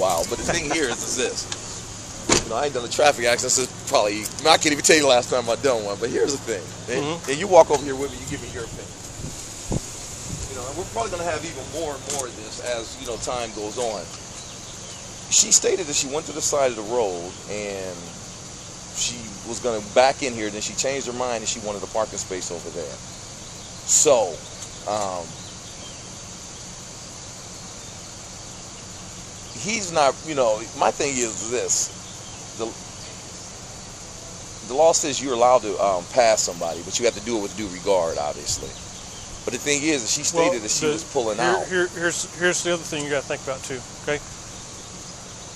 while. But the thing here is this. I ain't done a traffic accident since probably, I can't even tell you the last time I done one, but here's the thing. And you walk over here with me, you give me your opinion. And we're probably going to have even more and more of this as, time goes on. She stated that she went to the side of the road and she was going to back in here, then she changed her mind and she wanted a parking space over there. So, he's not, my thing is this. The law says you're allowed to pass somebody, but you have to do it with due regard, obviously. But the thing is, she stated that she was pulling out. Here's the other thing you got to think about too. Okay,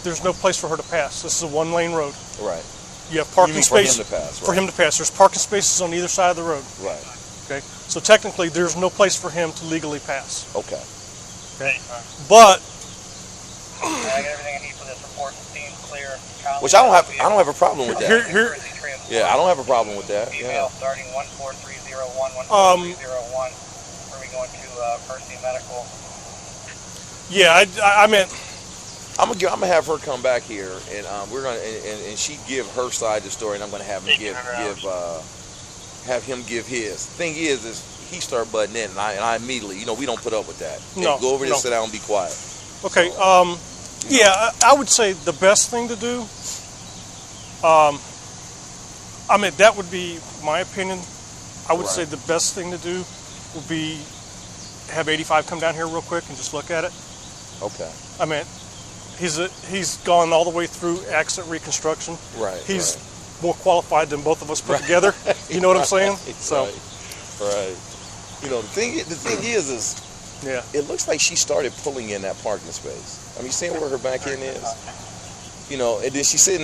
there's no place for her to pass. This is a one-lane road. Right. You have parking space for him to pass. Right. For him to pass. There's parking spaces on either side of the road. Right. Okay. So technically, there's no place for him to legally pass. Okay. Okay. But. I got everything I need for this report. Steam clear. Which I don't have a problem with that. Here. Yeah, I don't have a problem with that. Email starting 14301 14301. Where we going to Percy Medical? Yeah, I meant. I'm gonna have her come back here, and we're gonna and she give her side of the story, and I'm gonna have him give his. Thing is he start butting in, and I immediately, we don't put up with that. No, hey, go over there, sit down, and be quiet. Okay. Yeah, I would say the best thing to do. That would be my opinion. I would say the best thing to do would be have 85 come down here real quick and just look at it. Okay. He's gone all the way through accident reconstruction. Right. He's more qualified than both of us put together. You know what I'm saying? So. Right. The thing is. Yeah. It looks like she started pulling in that parking space. You seeing where her back end is? And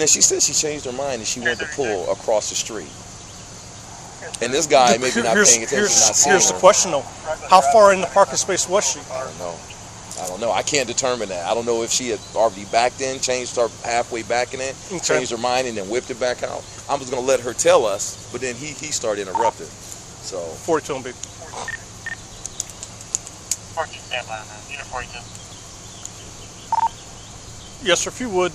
then she said she changed her mind and she wanted to pull across the street. And this guy maybe not paying attention, not seeing Here's the question though. How far in the parking space was she? I don't know. I can't determine that. I don't know if she had already backed in, changed her halfway back in it, changed her mind and then whipped it back out. I was going to let her tell us, but then he started interrupting. So 42 and B. 42 standby, unit 42. Yes, sir, if you would,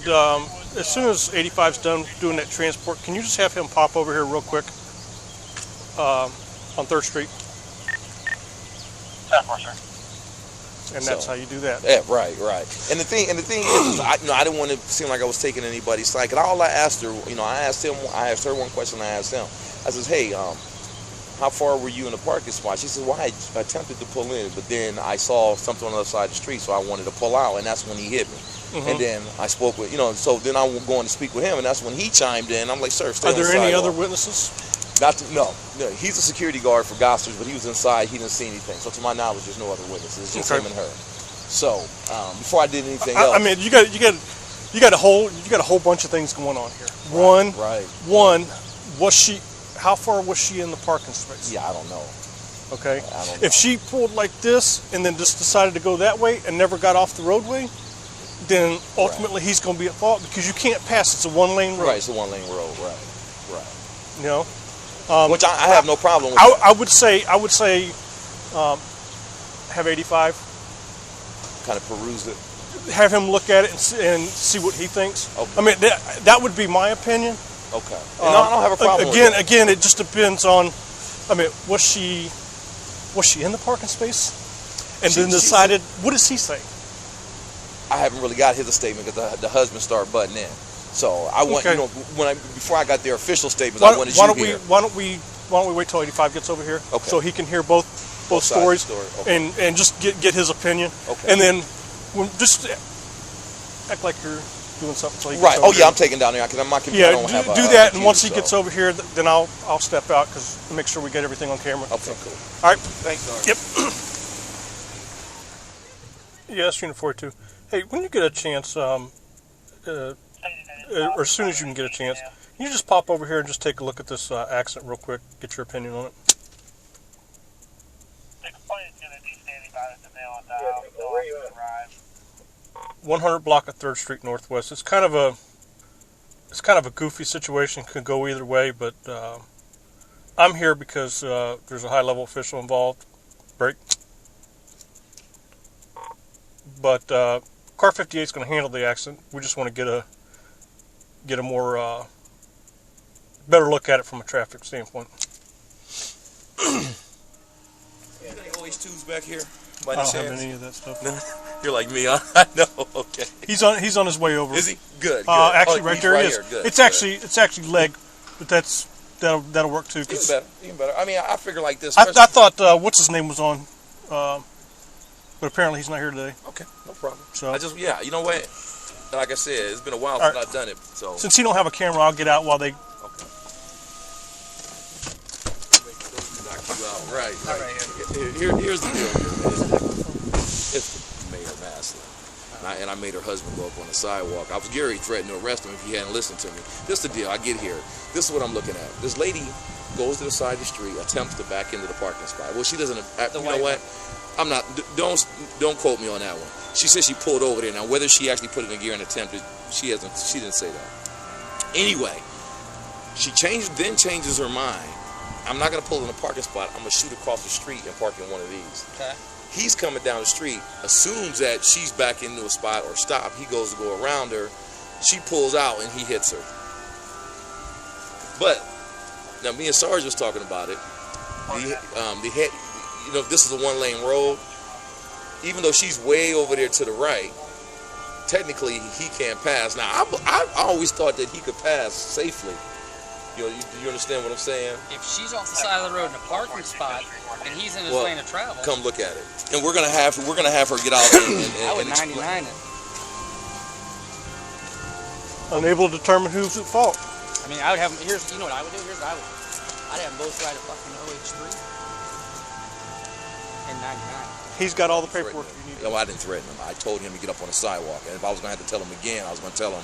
as soon as 85's done doing that transport, can you just have him pop over here real quick on 3rd Street? 10-4, sir. And that's how you do that. Yeah, right. And the thing is, I didn't want to seem like I was taking anybody's side. Cause all I asked her, I asked her one question. I asked him. I says, hey, how far were you in the parking spot? She said, well, I attempted to pull in, but then I saw something on the other side of the street, so I wanted to pull out, and that's when he hit me. And then I spoke with, so then I was going to speak with him, and that's when he chimed in. I'm like, sir, stay on the sidewalk. Are there any other witnesses? No. He's a security guard for Gossers, but he was inside. He didn't see anything. So to my knowledge, there's no other witnesses. It's just him and her. So before I did anything else, you got a whole bunch of things going on here. One, how far was she in the parking space? Yeah, I don't know. Okay. I don't know. If she pulled like this and then just decided to go that way and never got off the roadway, then ultimately he's going to be at fault because you can't pass. It's a one-lane road. Right, it's a one-lane road. Right. Which I have no problem with. I would say, have 85. Kind of peruse it. Have him look at it and see what he thinks. Okay. That would be my opinion. Okay. I don't have a problem with that. Again, it just depends on. Was she in the parking space? And then decided. What does he say? I haven't really got his statement because the husband started butting in. So I want before I got their official statements, I wanted you to hear. Why don't we wait till 85 gets over here, so he can hear both stories, and just get his opinion, and then just act like you're doing something. So he gets over here. I'm taking down there because my computer don't have do that, and once he gets over here, then I'll step out because make sure we get everything on camera. Okay, cool. All right. Thanks, Sergeant. Yep. Yes, Unit 42. Hey, when you get a chance, or as soon as you can get a chance, can you just pop over here and just take a look at this accident real quick, get your opinion on it? 100 block of 3rd Street Northwest. It's kind of a goofy situation. Could go either way, but I'm here because there's a high-level official involved. Break. But Car 58 is going to handle the accident. We just want to get a more better look at it from a traffic standpoint. Any OH2s back here? I don't have any of that stuff. No? You're like me, huh? I know. Okay. He's on his way over. Is he? Good. Good. Actually, right there he is. Good, it's good. actually leg, but that'll work too. Even better. Even better. I mean, I figure like this. I thought what's his name was on, but apparently he's not here today. Okay, no problem. So you know what? Like I said, it's been a while since I've done it. So since he don't have a camera, I'll get out while they. Okay. Knock you out. Right. Here's the deal. It's Mayor Maslin. And I made her husband go up on the sidewalk. I was Gary threatened to arrest him if he hadn't listened to me. This is the deal. I get here. This is what I'm looking at. This lady goes to the side of the street, attempts to back into the parking spot. Well, she doesn't. You know what? I'm not. Don't quote me on that one. She said she pulled over there. Now, whether she actually put it in gear and attempted, she didn't say that. Anyway, she then changes her mind. I'm not going to pull in a parking spot. I'm going to shoot across the street and park in one of these. Okay. He's coming down the street, assumes that she's back into a spot or stop. He goes to go around her. She pulls out and he hits her. But now me and Sarge was talking about it. This is a one-lane road. Even though she's way over there to the right, technically he can't pass. Now I always thought that he could pass safely. You understand what I'm saying? If she's off the side of the road in a parking spot and he's in his lane of travel, come look at it. And we're gonna have her get out I would 99 it. Unable to determine who's at fault. I mean, I would have. You know what I would do? I'd have them both ride a fucking OH3 and 99. He's got all the paperwork you need. No, I didn't threaten him. I told him to get up on the sidewalk, and if I was gonna have to tell him again, I was gonna tell him,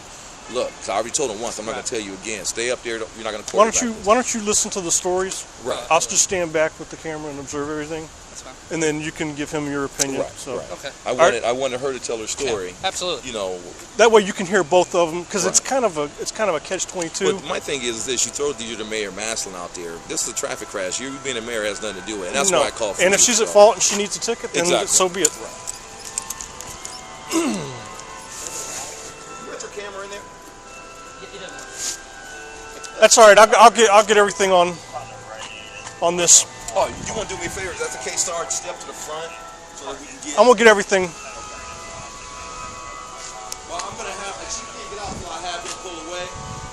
look, because I already told him once, I'm not going to tell you again. Stay up there. You're not going to. Why don't you listen to the stories? Right. I'll just stand back with the camera and observe everything. That's fine. And then you can give him your opinion. Right. So. Right. Okay. I wanted her to tell her story. Yeah, absolutely. That way you can hear both of them, because it's kind of a catch-22. But my thing is this: you throw the Mayor Maslin out there. This is a traffic crash. You being a mayor has nothing to do with it. And that's why I call for And if she's at fault and she needs a ticket, then so be it. Right. You got your camera in there? That's all right. I'll get everything on this. Oh, you want to do me a favor? If that's the case, Sarge, step to the front so that we can get. I'm gonna get everything. Well, I'm gonna have. She can't get out until I have him pull away.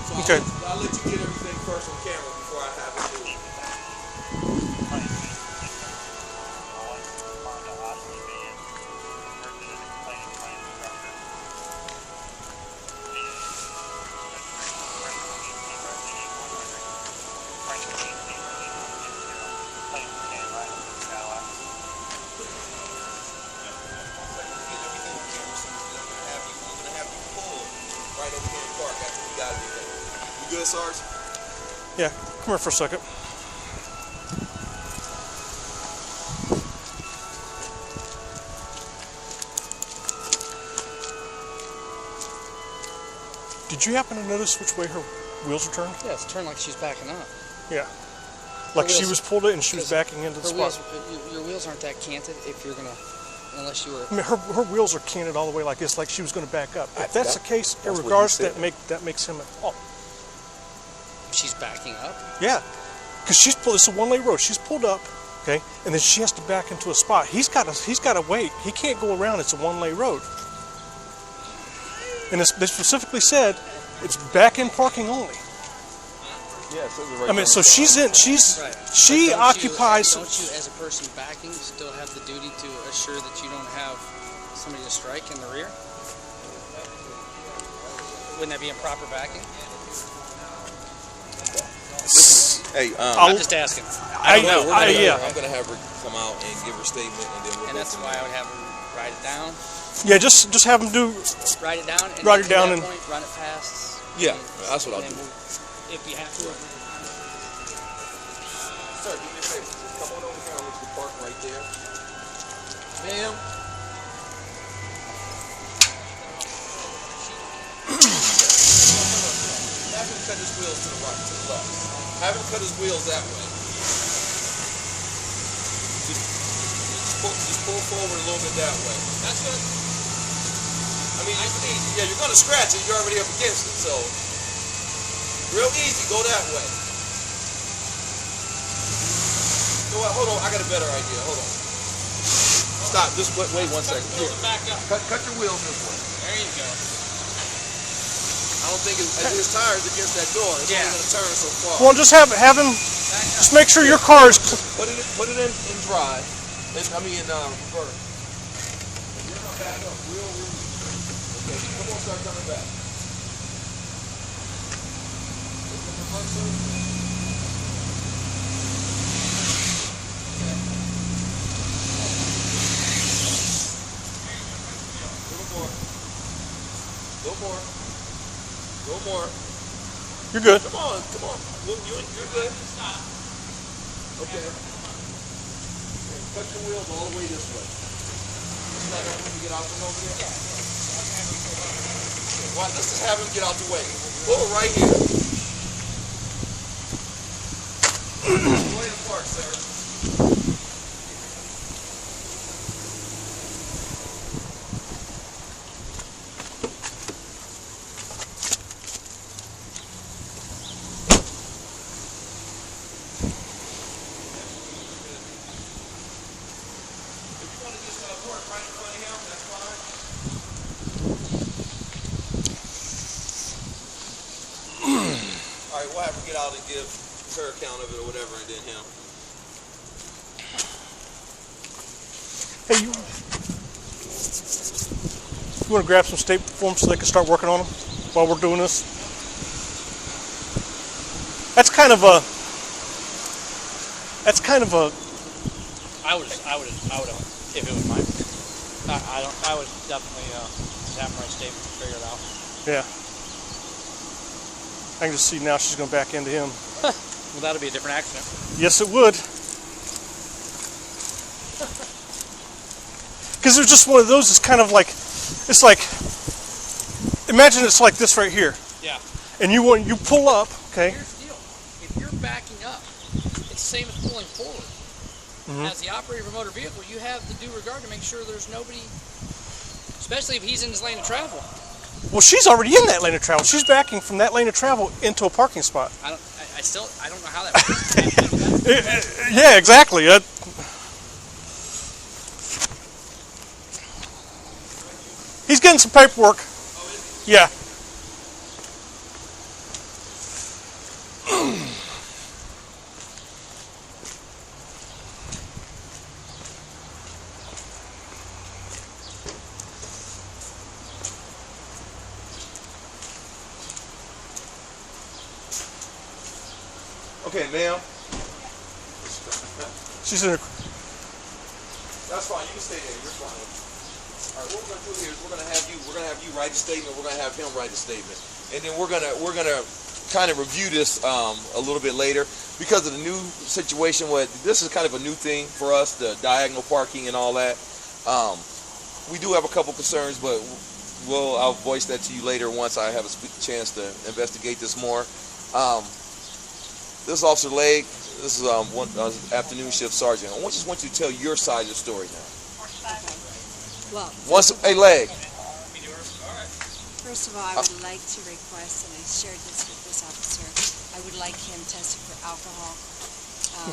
So Okay. I'll let you get everything first on camera before I have him do it. You good, Sarge? Yeah, come here for a second. Did you happen to notice which way her wheels are turned? Yeah, it's turned like she's backing up. Yeah. Like she was pulled it and she was backing into the spot. Your wheels aren't that canted if you're gonna, unless you were. I mean, her wheels are canted all the way like this, like she was going to back up. If that's the case, regardless, that makes him at fault. She's backing up. Yeah, because she's pulled. It's a one-lane road. She's pulled up, okay, and then she has to back into a spot. He's got to wait. He can't go around. It's a one-lane road, and they specifically said it's back-in parking only. Yeah, it says it right. I mean, so she's in. Right. She occupies. Don't you, as a person backing, still have the duty to assure that you don't have somebody to strike in the rear? Wouldn't that be improper backing? Hey, I'm just asking. I know. Yeah. I'm gonna have her come out and give her statement, and then we'll. And that's why I would have her write it down. Yeah, just have them do. Write it down. And write it down at and. that point, run it past. Yeah, that's what I'll do. If you have to. Sir, do me a favor. Just come on over here. I'll let you park right there. Ma'am. Have him cut his wheels to the right, to the left. Have him cut his wheels that way. Just pull forward a little bit that way. That's it. I mean, yeah, you're gonna scratch it. You're already up against it, so real easy. Go that way. You know what? Hold on. I got a better idea. Hold on. Stop. Just wait 1 second. Here. Cut your wheels this way. There you go. I don't think his tires against that door. It's only gonna turn so far. Well, just have him. Just make sure your car is. Put it in drive. In reverse. And you're gonna back up real easy. Okay, come on, start coming back. A little more. You're good. Come on. You're good. Okay. Cut your wheels all the way this way. It's not going to get out from over there? Okay, well, let's just have him get out the way. Pull it right here. Go ahead and park, sir. We'll have to get out and give her account of it or whatever, and then him. Hey, you want to grab some statement forms so they can start working on them while we're doing this? That's kind of a. I would if it was mine. I would definitely have my statement figured out. Yeah. I can just see now she's going back into him. Well, that'd be a different accident. Yes, it would. Because there's just one of those. It's kind of like, it's like, imagine it's like this right here. Yeah. And you pull up, okay? Here's the deal. If you're backing up, it's the same as pulling forward. Mm-hmm. As the operator of a motor vehicle, you have the due regard to make sure there's nobody, especially if he's in his lane of travel. Well, she's already in that lane of travel. She's backing from that lane of travel into a parking spot. I don't know how that works. Yeah, exactly. He's getting some paperwork. Yeah. Okay, ma'am. She's in her. That's fine. You can stay there. You're fine. All right. What we're gonna do here is we're gonna have you write a statement. We're gonna have him write a statement, and then we're gonna kind of review this a little bit later because of the new situation. This is kind of a new thing for us, the diagonal parking and all that. We do have a couple concerns, but I'll voice that to you later once I have a chance to investigate this more. This is Officer Legg. This is afternoon shift sergeant. I just want you to tell your side of the story now. Well, Hey, Legg. first of all, I would like to request, and I shared this with this officer, I would like him tested for alcohol.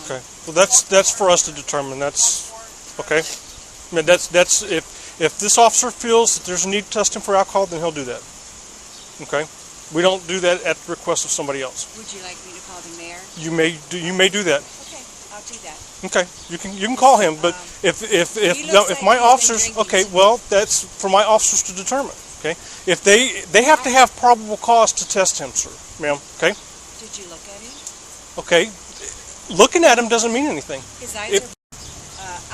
Okay. Well, that's for us to determine. That's okay. I mean, that's if this officer feels that there's a need to test him for alcohol, then he'll do that. Okay. We don't do that at the request of somebody else. Would you like me to call the mayor? You may do that. Okay, I'll do that. Okay, you can call him, but if my officers, okay, well, that's for my officers to determine. Okay, if they have to have probable cause to test him, sir, ma'am. Okay. Did you look at him? Okay, looking at him doesn't mean anything. His eyes are.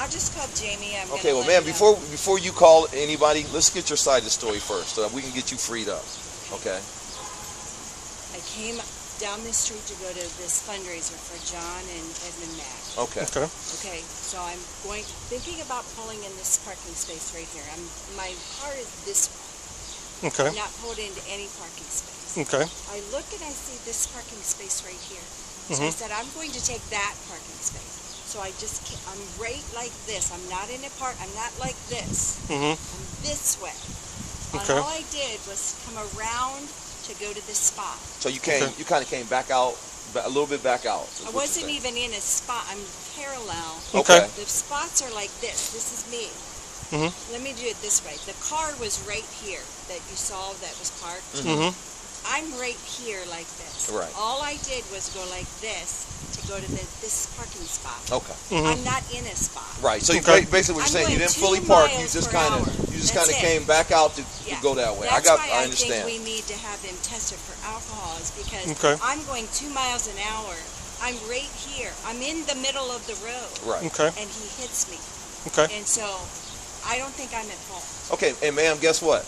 I'll just call Jamie. Okay, well, ma'am, before you call anybody, let's get your side of the story first, so that we can get you freed up. Okay. I came down this street to go to this fundraiser for John and Edmund Mack. Okay. Okay. Okay, so I'm thinking about pulling in this parking space right here. My car is this way. Okay. I'm not pulled into any parking space. Okay. I look and I see this parking space right here. So I said, I'm going to take that parking space. So I'm right like this. I'm not in a I'm not like this. I'm this way. Okay. All I did was come around to go to this spot. So you came, you kind of came back out, a little bit back out. is I what you're wasn't saying. even in a spot. I'm parallel. Okay. The spots are like this. This is me. Mhm. Let me do it this way. The car was right here that you saw that was parked. Mm-hmm. I'm right here like this. Right. All I did was go like this to go to this parking spot. Okay. Mhm. I'm not in a spot. Right. So you Okay. basically what you're I'm saying, you going didn't fully 2 park. You miles just per kind of, hour. you just That's kind of it. came back out to Yeah. go that way. That's why I I understand. think we need to have him tested for alcohol is because Okay. I'm going 2 miles an hour. I'm right here. I'm in the middle of the road. Right. Okay. And he hits me. Okay. And so I don't think I'm at fault. Okay. And ma'am, guess what?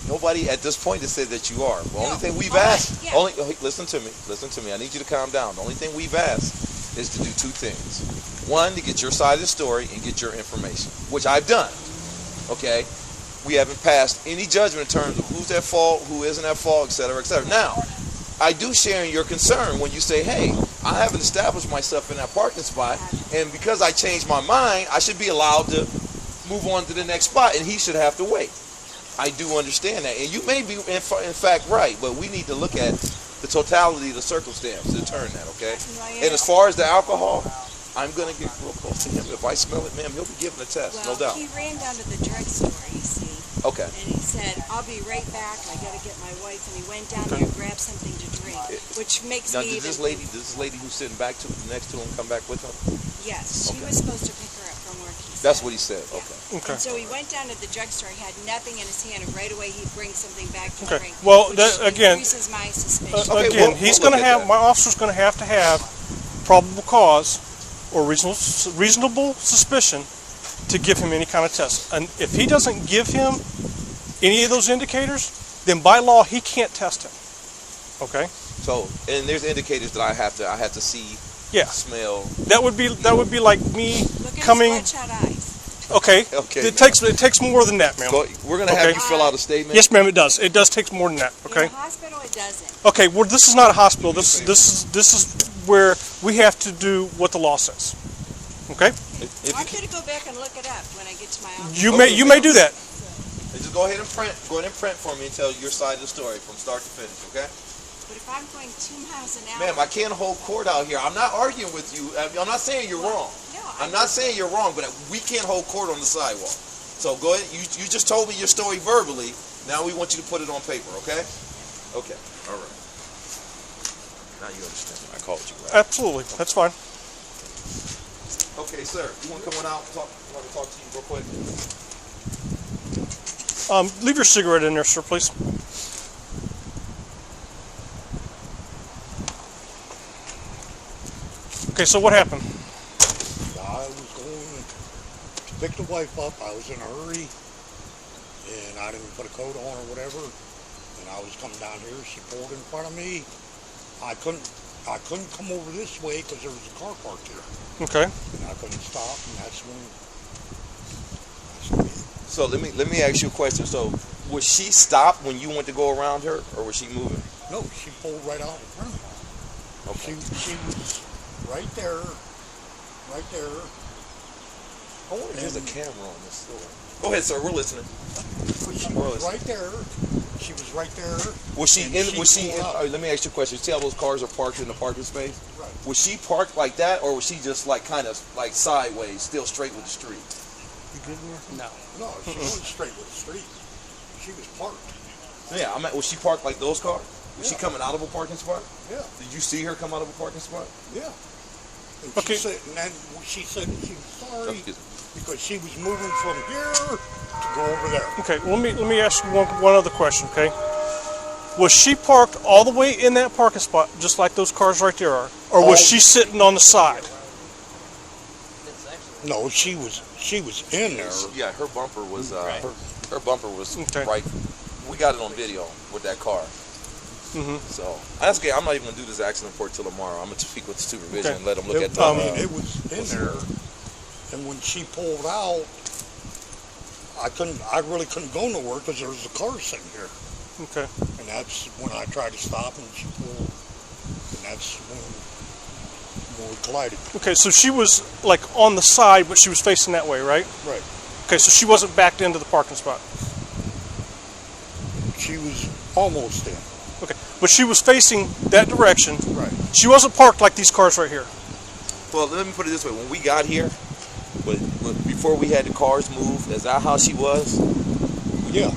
Nobody at this point has said that you are. The only No. thing we've All right, asked, yeah. listen to me. Listen to me. I need you to calm down. The only thing we've asked is to do 2 things. One, to get your side of the story and get your information, which I've done. Okay. We haven't passed any judgment in terms of who's at fault, who isn't at fault, et cetera, et cetera. Now, I do share in your concern when you say, hey, I haven't established myself in that parking spot, and because I changed my mind, I should be allowed to move on to the next spot, and he should have to wait. I do understand that, and you may be in fact right, but we need to look at the totality of the circumstance to determine that, okay? And as far as the alcohol, I'm going to get real close to him. If I smell it, ma'am, he'll be given a test, Well, no doubt. he ran down to the drugstore, you see. Okay. And he said, I'll be right back. I got to get my wife. And he went down there and grabbed something to drink, which makes Now, me does this lady who's sitting next to him come back with him? Yes, she Okay. was supposed to pick her up from work. That's what he said. Yeah. Okay. Okay. And so he went down to the drugstore. He had nothing in his hand, and right away he'd bring something back to Okay. drink. Well, which that, again, increases my suspicion. Okay, again, we'll he's look going to at have, that. my officer's going to have probable cause or reasonable suspicion to give him any kind of test. And if he doesn't give him any of those indicators, then by law he can't test him. Okay? So, and there's indicators that I have to see, Yeah. smell. That would be like me Look at coming. his bloodshot eyes. Okay. Okay, It takes more than that, ma'am. Go, we're going to have Okay. you fill out a statement. Yes, ma'am. It does. It does take more than that. In Okay. a hospital, it doesn't. Okay. Well, this is not a hospital. This is where we have to do what the law says. Okay. If you I'm going to go back and look it up when I get to my office. You Okay, may do that. just go ahead and print. Go ahead and print for me and tell your side of the story from start to finish. Okay. But if I'm going 2 miles an hour, Ma'am, I can't hold court out here. I'm not arguing with you. I'm not saying you're wrong. no, I'm not saying you're wrong, but we can't hold court on the sidewalk. So go ahead. You just told me your story verbally. Now we want you to put it on paper, okay? Okay. All right. Now you understand. I called you, right? Absolutely. That's fine. Okay, sir. You want to come on out and talk? I want to talk to you real quick. Leave your cigarette in there, sir, please. Okay, so what happened? I was going to pick the wife up. I was in a hurry, and I didn't put a coat on or whatever. And I was coming down here. She pulled in front of me. I couldn't come over this way because there was a car parked here, Okay. and I couldn't stop. And that's when. So let me ask you a question. So was she stopped when you went to go around her, or was she moving? No, she pulled right out in front of me. Okay. She was right there, right there. I wonder if there's a camera on this store. Go ahead, sir. We're listening. She was right there. She was right there. Was she and in? Was she in? pulled out. Let me ask you a question. See how those cars are parked in the parking space? Right. Was she parked like that, or was she just like kind of like sideways, still straight with the street? No. No, she wasn't straight with the street. She was parked. Yeah, I mean, was she parked like those cars? Was she Yeah. coming out of a parking spot? Yeah. Did you see her come out of a parking spot? Yeah. And Okay. and then she said she was sorry Excuse me. because she was moving from here to go over there. Okay. Let me ask you one other question. Okay. Was she parked all the way in that parking spot, just like those cars right there are, or was she sitting on the side? No, she was in there. Yeah, her bumper was her bumper was Okay. right. We got it on video with that car. Mhm. So that's okay. I'm not even gonna do this accident report till tomorrow. I'm gonna speak with the supervision Okay. and let them look at the. I mean, it was in there, and when she pulled out, I really couldn't go nowhere because there was a car sitting here, Okay. and that's when I tried to stop and she pulled, and that's when we collided. Okay. So she was like on the side, but she was facing that way, right? Right. Okay. So she wasn't backed into the parking spot. She was almost in. Okay, but she was facing that direction. Right. She wasn't parked like these cars right here. Well, let me put it this way: when we got here, before we had the cars moved, is that how she was? Yeah.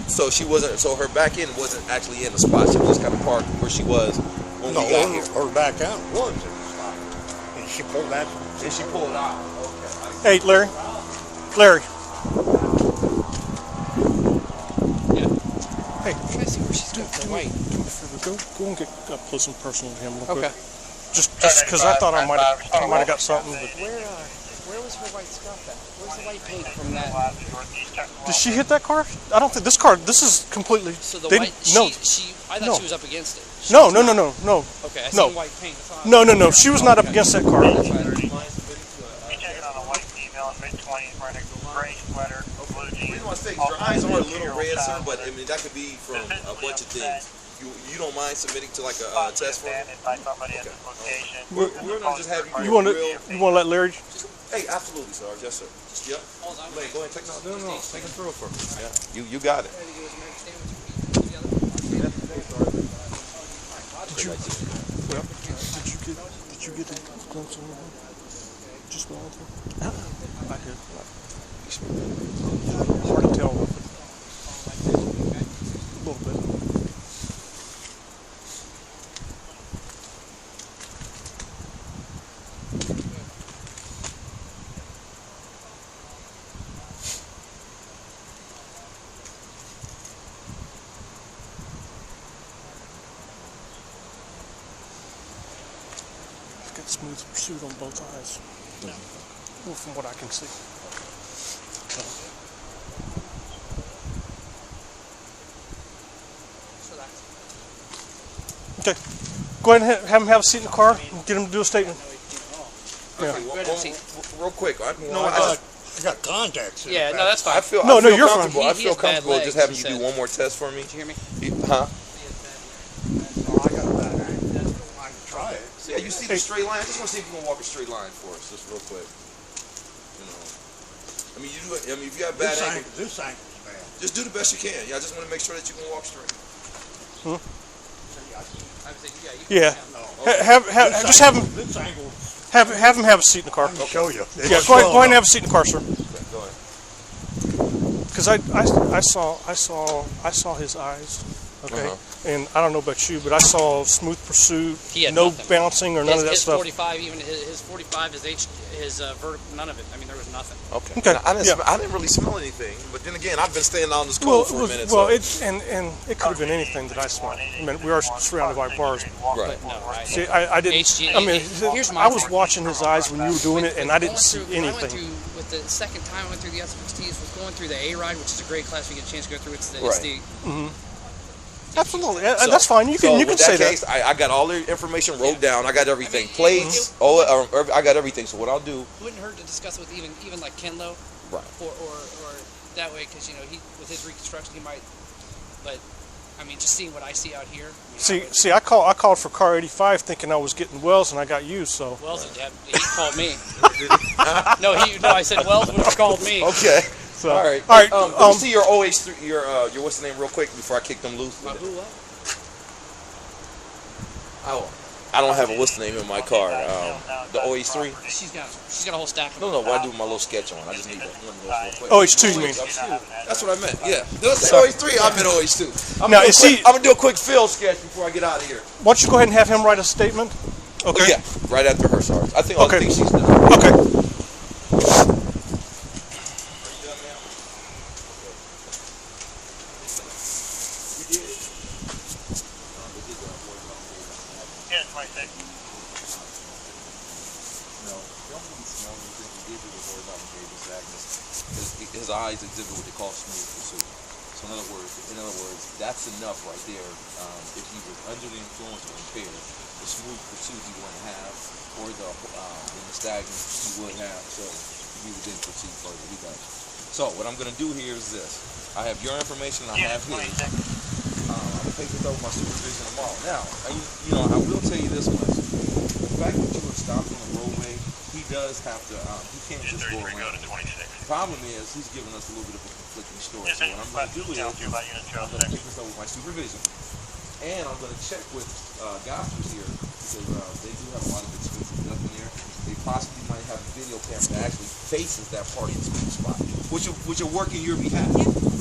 So she wasn't. So her back end wasn't actually in the spot. She was just kind of parked where she was when we got here. Her back end was in the spot. And she pulled that. And she pulled out. Hey, Okay. Larry. Larry. Yeah. Hey. I'm trying to see where she's got the white. Go and get up close and personal to him real quick. Okay. Just because I thought I might have got something. But Where was her white stuff at? Where's the white paint from that? did she hit that car? I don't think this car. This is completely. So the they, white. no. I thought No. she was up against it. She No, was no, no, not. no, no. Okay, I No. seen white paint. That's all. No. She was not up against that car. That's right. Be checking on a white female in mid-20s wearing a gray sweater, blue The jeans. reason why I say your eyes are a little red, sir, but I mean that could be from a bunch of things. You don't mind submitting to like a test for me? By somebody at this location. We're gonna just have you You want to? real. You want to let Larry? Hey, absolutely, sir. Yes, sir. Yep. All I'm Lane, go ahead, take no. Take it through for me. Yeah. You got it. Did you get a glimpse on her? Just one thing? I did. Hard to tell. A little bit. Got smooth pursuit on both eyes. Well, from what I can see. Okay. Go ahead and have him have a seat in the car and get him to do a statement. Yeah. Real quick. I got contacts. in Yeah, the no, back. that's fine. I feel you're fine. comfortable. I He feel has bad comfortable just legs, having he you do said. one more test for me. Did you hear me? Huh? Oh, I got that. I don't mind to try it. So, yeah, you see the straight line. I just want to see if you can walk a straight line for us, just real quick. You know, I mean, if you have bad angle, This angle's bad. just do the best you can. Yeah, I just want to make sure that you can walk straight. Yeah. Just have him This angle. have him have a seat in the car. I'll show you. Yeah, go ahead and have a seat in the car, sir. Okay, go ahead. Because I saw his eyes. Okay. And I don't know about you, but I saw smooth pursuit, He had no nothing. bouncing or none of that his stuff. 45, even his 45, his vertical, none of it. I mean, there was nothing. Okay. Okay, I didn't. yeah. I didn't really smell anything, but then again, I've been staying on this cold for a minute. Well, so. it could have been anything that I smelled. I mean, we are surrounded by bars. Right. But no, See, I didn't. HG I mean, here's my I was thing. watching his eyes when you were doing it, and I didn't see When I went anything. through, with the second time I went through the S60s, was going through the A ride, which is a great class. We get a chance to go through. It's the Right. Absolutely, that's fine. You can with say that case, that. I got all the information wrote down. I got everything, plates. I got everything. So what I'll do, Wouldn't hurt to discuss with even like Ken Lowe, right? or that way, because he with his reconstruction he might. But I mean, just seeing what I see out here. See, I called for car 85 thinking I was getting Wells, and I got you. So. Wells, he called me. No, I said Wells would have called me. Okay. So, all right. All right. Let me see your OH3, your what's the name, real quick before I kick them loose. Who what? Oh, I don't have a what's the name in my car. The OH3. She's got a whole stack of them. No. What I do with my little sketch on. I just need that one of those real quick. OH2, you mean? That's what I meant. Yeah. That's the OH3. I meant OH2. Now, is he? I'm gonna do a quick field sketch before I get out of here. Why don't you go ahead and have him write a statement? Okay. Yeah. Right after her. Sorry. I think Okay. she's done. Okay. Yeah, 26. No, don't really smell anything. He gave you the word about gave his sadness. His eyes exhibit what they call smooth pursuit. So in other words, that's enough right there. If he was under the influence or impaired, the smooth pursuit he wouldn't have, or the nystagmus he would have. So we would then proceed further. We got you. So what I'm going to do here is this. I have your information. I have his. I'm going to take this over my supervision tomorrow. Now, I will tell you this much. fact that you were stopped on the roadway, he does have to, he can't just go around. The problem is, he's giving us a little bit of a conflicting story. So what I'm going to do is, I'm going to pick this up with my supervision. And I'm going to check with Gophers here, because they do have a lot of expensive stuff in there. They possibly might have a video camera that actually faces that party spot, which will work in your behalf.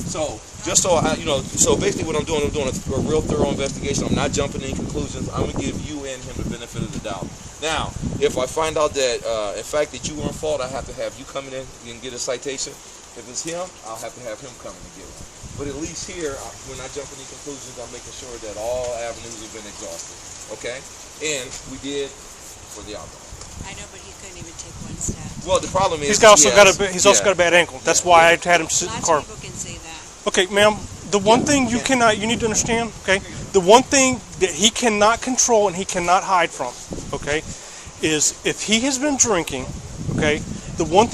So, just so I, so basically what I'm doing a real thorough investigation. I'm not jumping any conclusions. I'm going to give you and him the benefit of the doubt. Now, if I find out that, in fact, that you were in fault, I have to have you come in and get a citation. If it's him, I'll have to have him come in and get one. But at least here, we're not jumping any conclusions. I'm making sure that all avenues have been exhausted. Okay? And we did for the alcohol. I know, but he couldn't even take one step. Well, the problem is he's also got a bad ankle. That's why I had him sit in the car. Lots of people can say that. Okay, ma'am. The one thing you need to understand. Okay, the one thing that he cannot control and he cannot hide from. Okay, is if he has been drinking. Okay, the one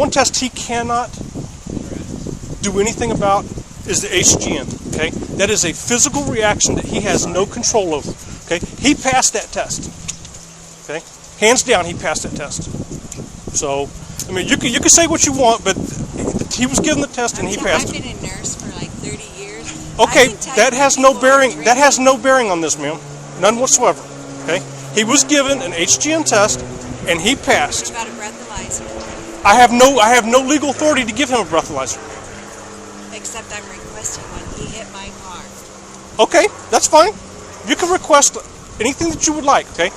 test he cannot do anything about is the HGN. Okay, that is a physical reaction that he has no control over. Okay, he passed that test. Okay, hands down, he passed that test. So, I mean, you can say what you want, but he was given the test and he passed it. I've been a nurse for like 30 years. Okay, that has no bearing. That has no bearing on this, ma'am. None whatsoever. Okay, he was given an HGN test and he passed. What about a breathalyzer? I have no legal authority to give him a breathalyzer. Except I'm requesting one. He hit my car. Okay, that's fine. You can request anything that you would like. Okay,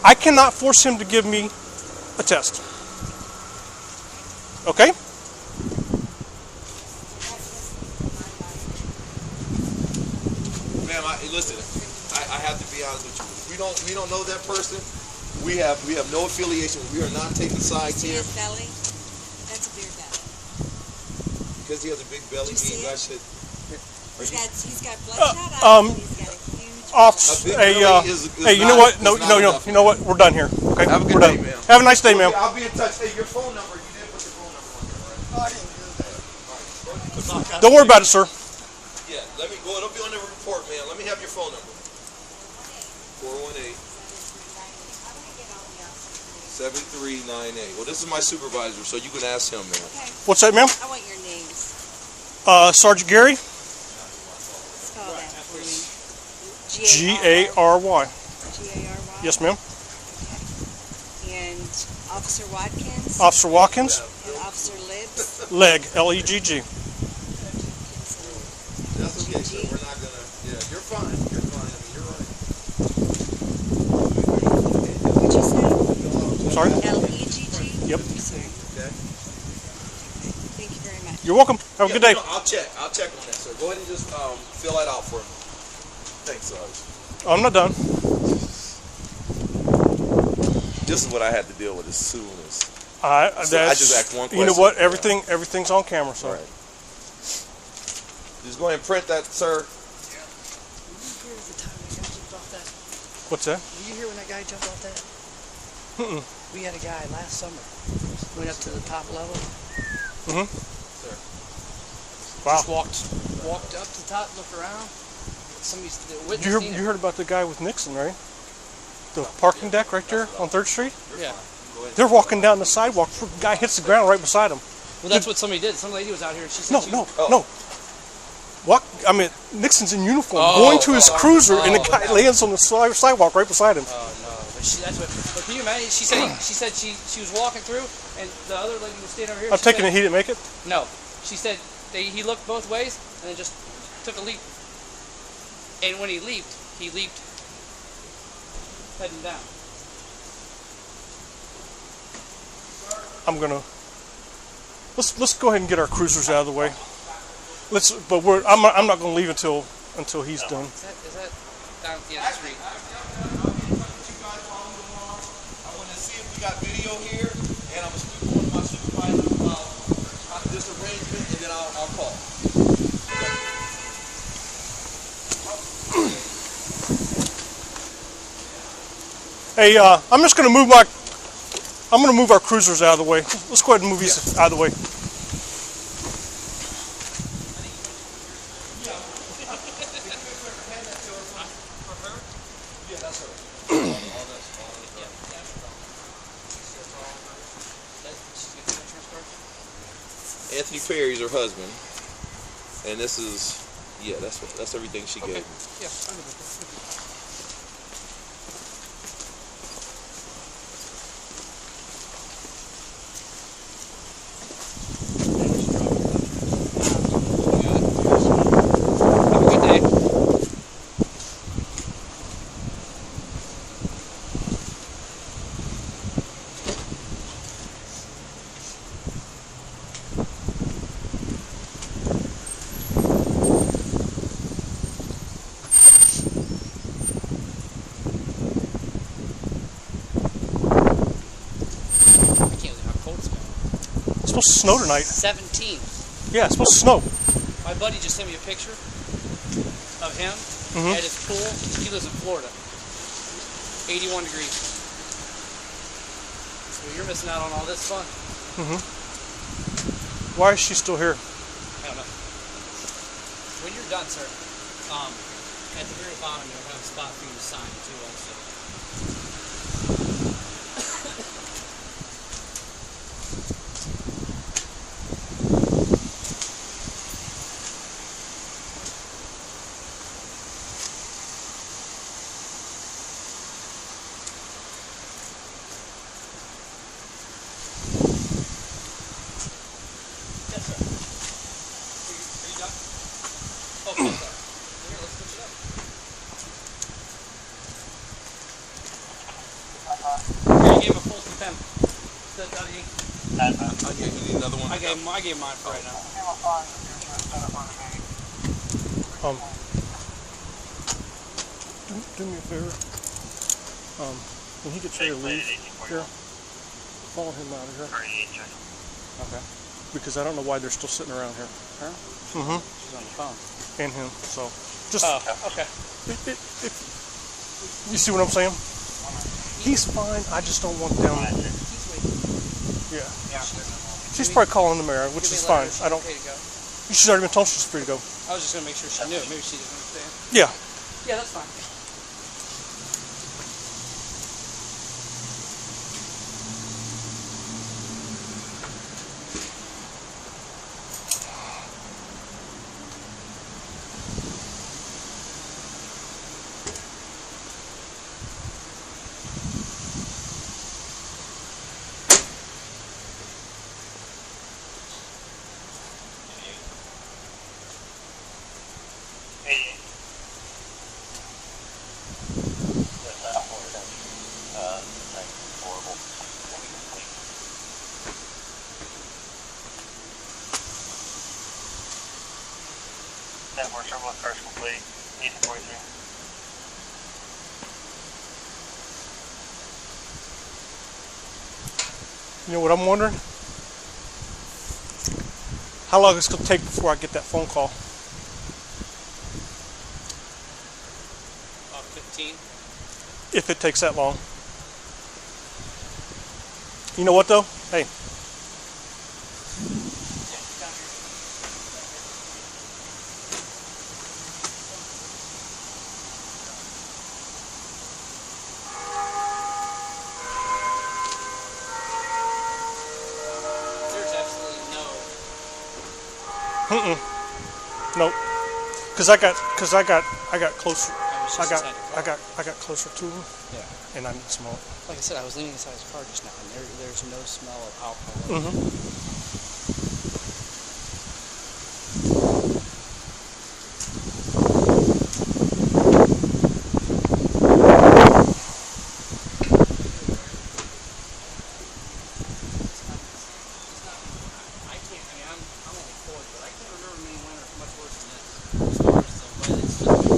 I cannot force him to give me a test. Okay. Ma'am, listen. I have to be honest with you. We don't know that person. We have no affiliation. We are not taking sides here. His belly? That's a beer belly. Because he has a big belly, Did you see I it? should. He's got bloodshot eyes. And he's got a huge. Hey, you know what? No, you know what? We're done here. Okay, have a good we're day, done. ma'am. Have a nice day, ma'am. I'll be in touch. Hey, your phone number. You didn't put your phone number on there, right? I didn't do that. Don't worry about it, sir. Yeah, let me go. It'll be on the report, man. Let me have your phone number. 418-7398. Well, this is my supervisor, so you can ask him, man. Okay. What's that, ma'am? I want your names. Sergeant Gary. Spell that for me. G-A-R-Y. G-A-R-Y? Yes, ma'am. And Officer Watkins? Officer Watkins. And Officer Libbs? Leg. L-E-G-G. That's okay, sir. We're not gonna. Yeah, you're fine. You're fine. I mean, you're right. What you said? Sorry? L-E-G-G? Yep. Sorry. Okay. Thank you very much. You're welcome. Have a good day. No, I'll check on that, sir. Go ahead and just fill that out for me. Thanks, Sarge. I'm not done. This is what I had to deal with as soon as. I just asked one question. You know what? Everything's on camera, so. All right. Just go ahead and print that, sir. What's that? Did you hear when that guy jumped off that? Mm-mm. We had a guy last summer. Went up to the top level. Mm-hmm. Sir. Wow. Just walked up to the top, looked around. Somebody's You heard about the guy with Nixon, right? The parking deck right there on 3rd Street? Yeah. They're walking down the sidewalk. The guy hits the ground right beside him. Well, that's what somebody did. Some lady was out here and she said No. Nixon's in uniform, going to his cruiser, and the guy lands on the sidewalk right beside him. Oh no! But can you imagine? She said she was walking through, and the other lady was standing over here. I'm taking it he didn't make it. No, she said he looked both ways and then just took a leap. And when he leaped heading down. I'm gonna let's go ahead and get our cruisers out of the way. I'm not gonna leave until he's done. Is that down at the end of the street? I want to see if we got video here, and I'm gonna speak to one of my supervisors about this arrangement, and then I'll call. Hey, I'm gonna move our cruisers out of the way. Let's go ahead and move these out of the way. Yeah, that's her. Perry's her husband, and this is, yeah, that's everything she gave me. Yeah, I'm good with that. Have a good day. I can't believe how cold it's been. It's supposed to snow tonight. 17. Yeah, it's supposed to snow. My buddy just sent me a picture of him at his pool. He lives in Florida. 81 degrees. So you're missing out on all this fun. Why is she still here? I don't know. When you're done, sir, at the very bottom you'll have a spot for you to sign too also. Yes, sir. Are you done? Okay, sir. Here, let's switch it up. Here, you gave him a full pen. That, Okay, you need another one? I gave him mine for right now. Do me a favor. When he gets ready to leave here, follow him out of here. Okay. Because I don't know why they're still sitting around here. Her? Mm-hmm. She's on the phone. And him. So just Oh, okay. you see what I'm saying? He's fine. I just don't want them. Yeah. She's probably calling the mayor, which is fine. I don't. Okay to go. She's already been told she's free to go. I was just gonna make sure she knew. Maybe she didn't understand. Yeah. Yeah, that's fine. That works. Everyone's car's complete. 1843. You know what I'm wondering? How long it's going to take before I get that phone call? 15. If it takes that long. You know what though? Hey. There's absolutely no. Nope. Cause I got closer. I was just inside the car. I got closer to him, Yeah. and I didn't smell it. Like I said, I was leaning inside his car just now, and there's no smell of alcohol. I can't. I mean, I'm only 40, but I can't remember many winters much worse than this. As far as the way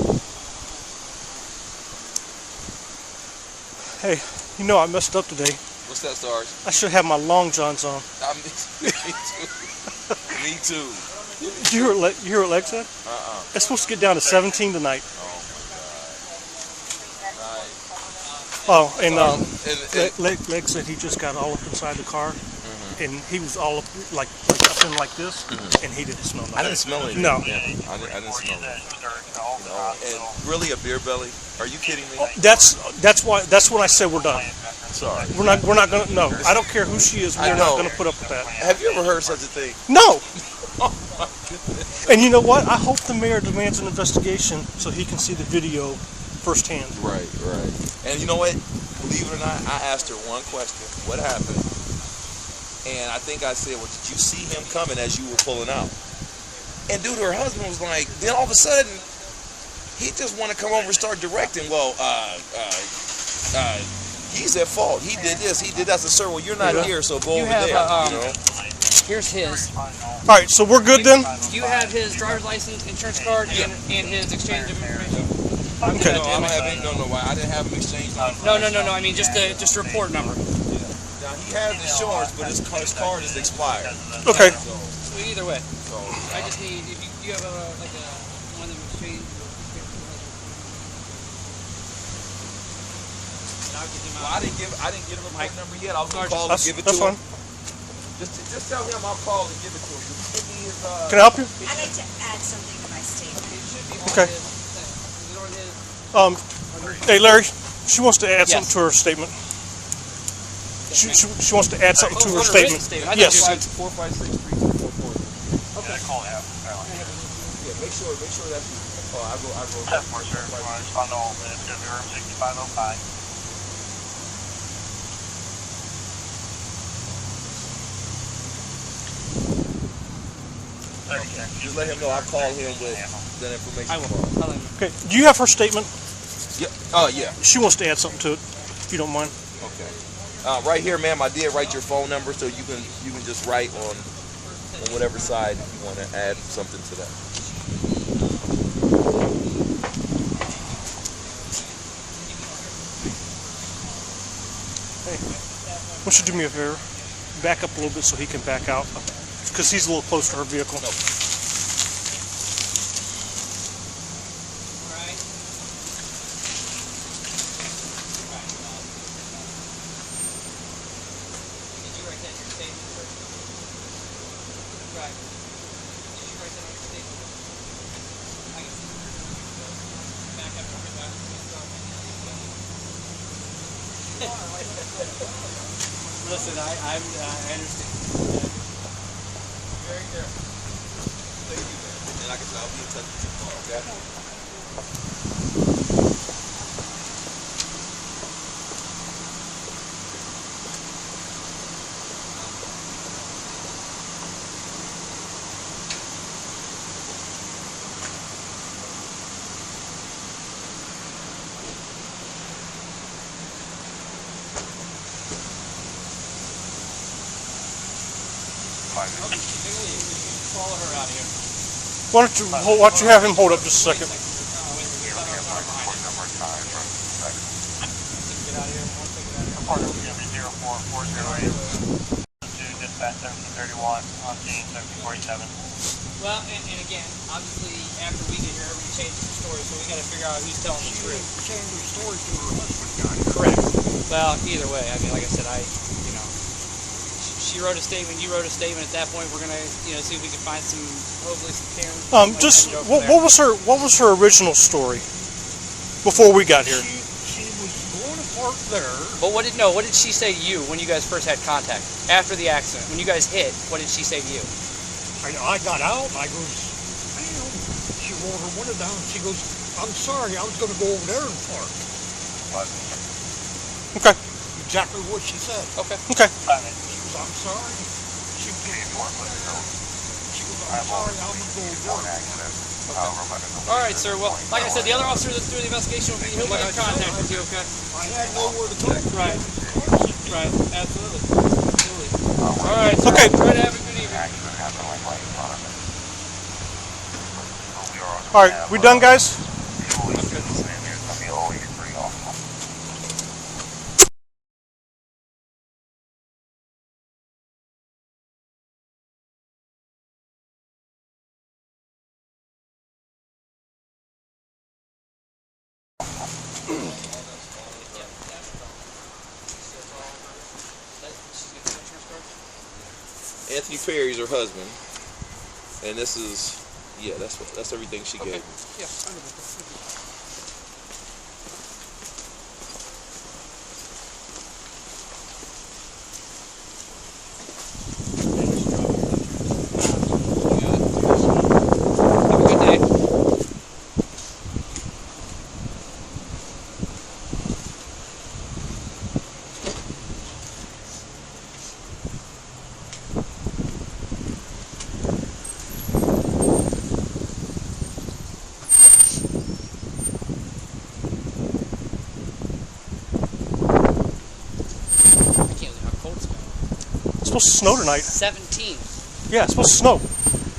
it's Hey, you know I messed up today. What's that, Sarge? I should have my long johns on. Me too. Me too. You hear what Lex said? It's supposed to get down to 17 tonight. Oh, Oh, and and Lex said he just got all up inside the car, and he was all up like up in like this, and he didn't smell nothing. I didn't smell it. No. Yeah, I didn't smell it. And really, a beer belly? Are you kidding me? That's when I said we're done. Sorry. We're not gonna. No, I don't care who she is. We're not gonna put up with that. Have you ever heard such a thing? No. And you know what? I hope the mayor demands an investigation so he can see the video firsthand. Right. And you know what? Believe it or not, I asked her one question. What happened? And I think I said, well, did you see him coming as you were pulling out? And dude, her husband was like, then all of a sudden, he just want to come over and start directing. Well, he's at fault. He did this. He did that. So, sir, well, you're not here, so go over there. You know? Here's his. All right, so we're good then? You have his driver's license, insurance card, and his exchange of information. Okay. No, I don't have any. No. I didn't have him exchange. No. I mean, just a report number. Now, he has insurance, but his card is expired. Okay. So Either way, I just need if you have like a one of them exchange. Well, I didn't get him a phone number yet. I was gonna call and give it to That's him. fine. Just tell him I'll call and give it to him. Give me his, Can I help you? I'd like to add something to my statement. Okay. Hey, Larry, she wants to add something to her statement. She wants to add something to her statement. Yes. 456-3244. Okay. Call out. Yeah, make sure that's. Oh, I go. 10-4, sir. Respond to all minutes. 6505. Just let him know I call him with that information. I will. Okay. Do you have her statement? Yeah. Yeah. She wants to add something to it, if you don't mind. Okay. Right here, ma'am. I did write your phone number, so you can just write on whatever side you want to add something to that. Hey, why don't you do me a favor? Back up a little bit so he can back out, because he's a little close to her vehicle. Listen, I understand. Very careful. Thank you, man. And like I said, I'll be in touch with you tomorrow, okay? Follow her out here. Why don't you have him hold up just a second? Get out of here. Part of 04408 to dispatch 1731 on scene 1747. Well, and again, obviously, after we get here, everybody changes the story, so we got to figure out who's telling the truth. Changed her story to her husband got here. Correct. Well, either way, I mean, like I said, she wrote a statement, you wrote a statement. At that point, we're gonna, see if we can find some, hopefully, some cameras. What was her original story before we got here? She was going to park there. But what did she say to you when you guys first had contact after the accident? When you guys hit, what did she say to you? I got out and I goes, damn. She rolled her window down. She goes, I'm sorry, I was going to go over there and park. Okay. Exactly what she said. Okay. Okay. I'm sorry. She goes, I'm sorry, I'm going to go work. All right, sir. Well, like I said, the other officer that's doing the investigation he'll be in contact with you. Okay. I had nowhere to go. Right. Right. Absolutely. All right. So Okay. try to have a good evening. All right. We done, guys? Anthony Perry's her husband, and this is, that's everything she gave me. Yeah. supposed to snow tonight. 17. Yeah, it's supposed to snow.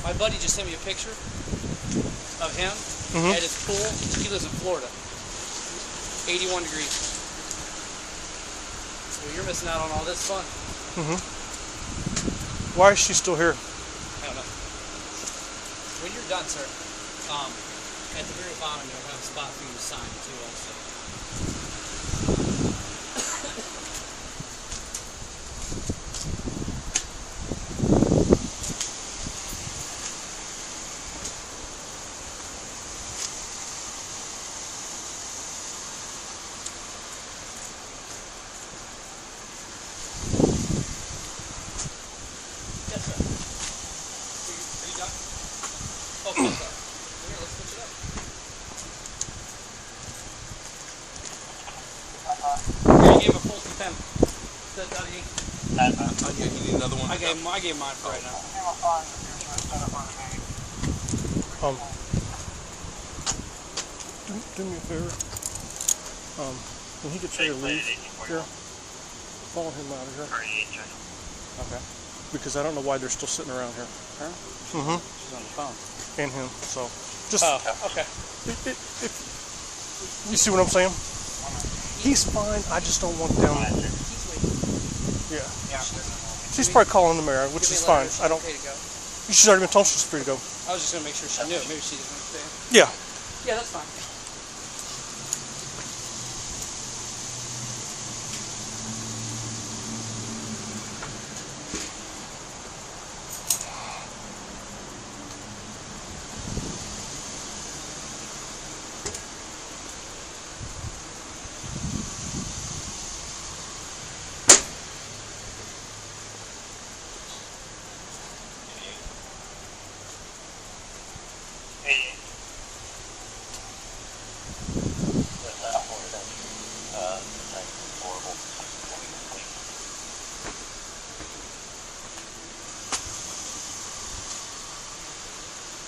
My buddy just sent me a picture of him at his pool. He lives in Florida. 81 degrees. Well, you're missing out on all this fun. Why is she still here? I don't know. When you're done, sir, at the very bottom you'll have a spot for you to sign too also. Yes, sir. Are you done? Okay, sir. Here, let's switch it up. Here, you gave him a full pen. You need another one? I gave him mine for right now. Do me a favor. When he gets ready to leave, here, follow him out of here. Okay. Because I don't know why they're still sitting around here. Her? Mm-hmm. She's on the phone. And him. So, just. Oh, okay. You see what I'm saying? He's fine. I just don't want them. Yeah. She's probably calling the mayor, which is fine. I don't. Okay to go. She's already been told she's free to go. I was just gonna make sure she knew. Maybe she didn't understand. Yeah. Yeah, that's fine.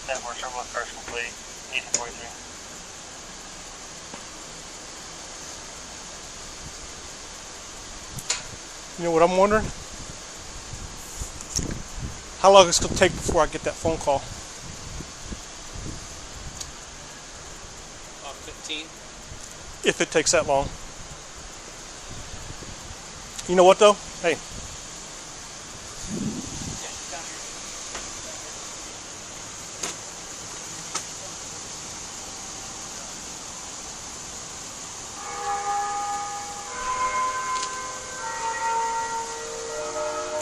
Network terminal cars complete. 1843. You know what I'm wondering? How long it's going to take before I get that phone call? 15. If it takes that long. You know what though? Hey.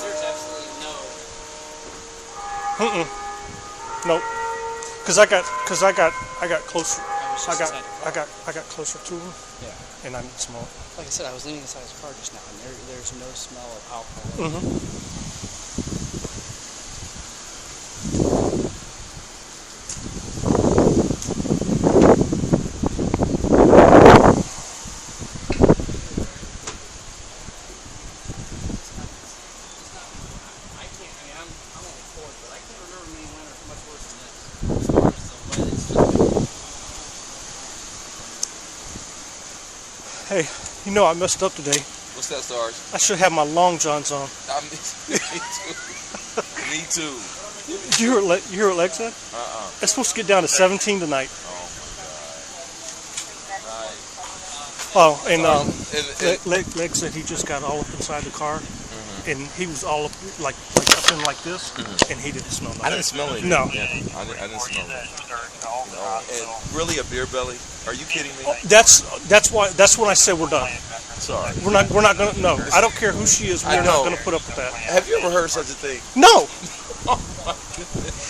There's absolutely no. Nope. Cause I got closer. I I got closer to him. Yeah. And I didn't smell it. Like I said, I was leaning inside his car just now, and there's no smell of alcohol. Hey, you know I messed up today. What's that, Sarge? I should have my long johns on. Me too. You hear what Leg said? It's supposed to get down to 17 tonight. Oh, Oh, and and Leg said he just got all up inside the car, and he was all up like up in like this, and he didn't smell nothing. I didn't smell it. No. Yeah, I didn't smell it. And really a beer belly? Are you kidding me? That's when I said we're done. Sorry. We're not gonna. No, I don't care who she is. We're not gonna put up with that. Have you ever heard such a thing? No.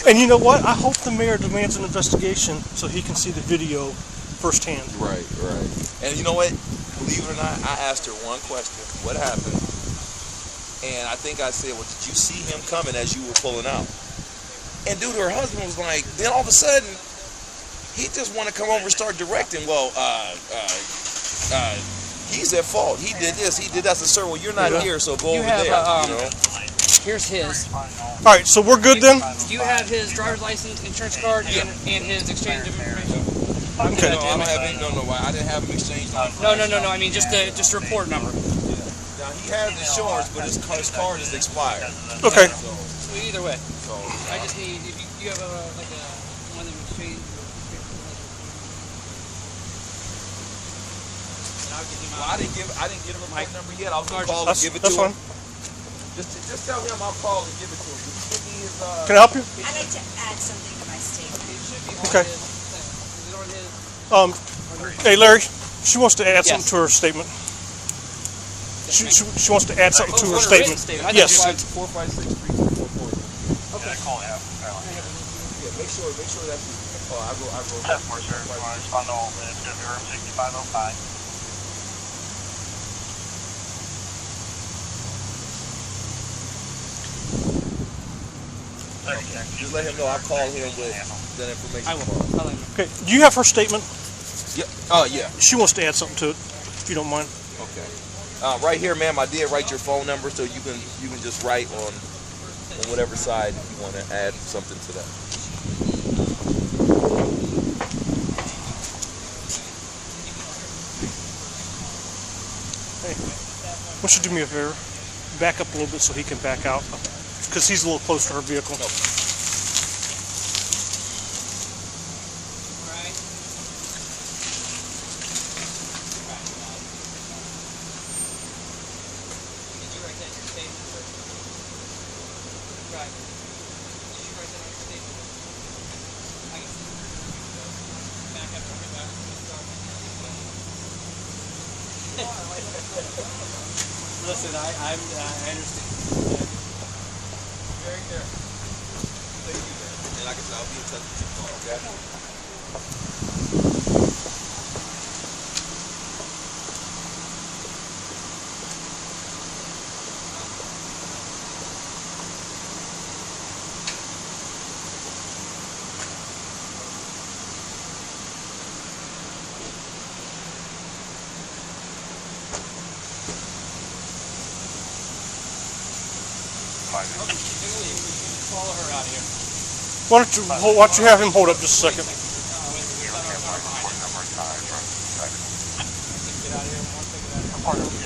And you know what? I hope the mayor demands an investigation so he can see the video firsthand. Right. And you know what? Believe it or not, I asked her one question. What happened? And I think I said, well, did you see him coming as you were pulling out? And dude, her husband was like, then all of a sudden, he just want to come over and start directing. Well, he's at fault. He did this, he did that. So, sir, well, you're not here, so go over there. You know? Here's his. All right, so we're good then? Do you have his driver's license, insurance card, and his exchange of information? Okay. No, I don't have any. No. I didn't have him exchange. No. I mean, just the report number. Now he has insurance, but his card is expired. Okay. So, So either way, so I just need if you have a like a one of them exchange. well, I didn't give him a phone number yet. I was gonna call and That's, give it that's to fine. him. Just tell him I'll call and give it to him. Just give me his. Can I help you? I'd like to add something to my statement. It should be on Okay. his thing. Is it on his? Hey, Larry, she wants to add Yes. something to her statement. She wants to add something to her what a written statement. statement. I Yes. thought 456-3244. Okay. Call him. Yeah, make sure that's. Oh, I wrote. 10-4, sir. Respond to all minutes to room 6505. Just let him know I called him with that information. I will. Tell him. Okay. Do you have her statement? Yeah. Oh, yeah. She wants to add something to it, if you don't mind. Okay. Right here, ma'am, I did write your phone number, so you can just write on whatever side if you want to add something to that. Hey, why don't you do me a favor? Back up a little bit so he can back out, because he's a little close to her vehicle. Right. Did you write that in your statement, sir? Right. Did you write that on your statement? I can back up and back. Listen, I understand. Very careful. Thank you, man. And like I said, I'll be in touch with you tomorrow, okay? Follow her out here. Why don't you have him hold up just a second? Get out of here.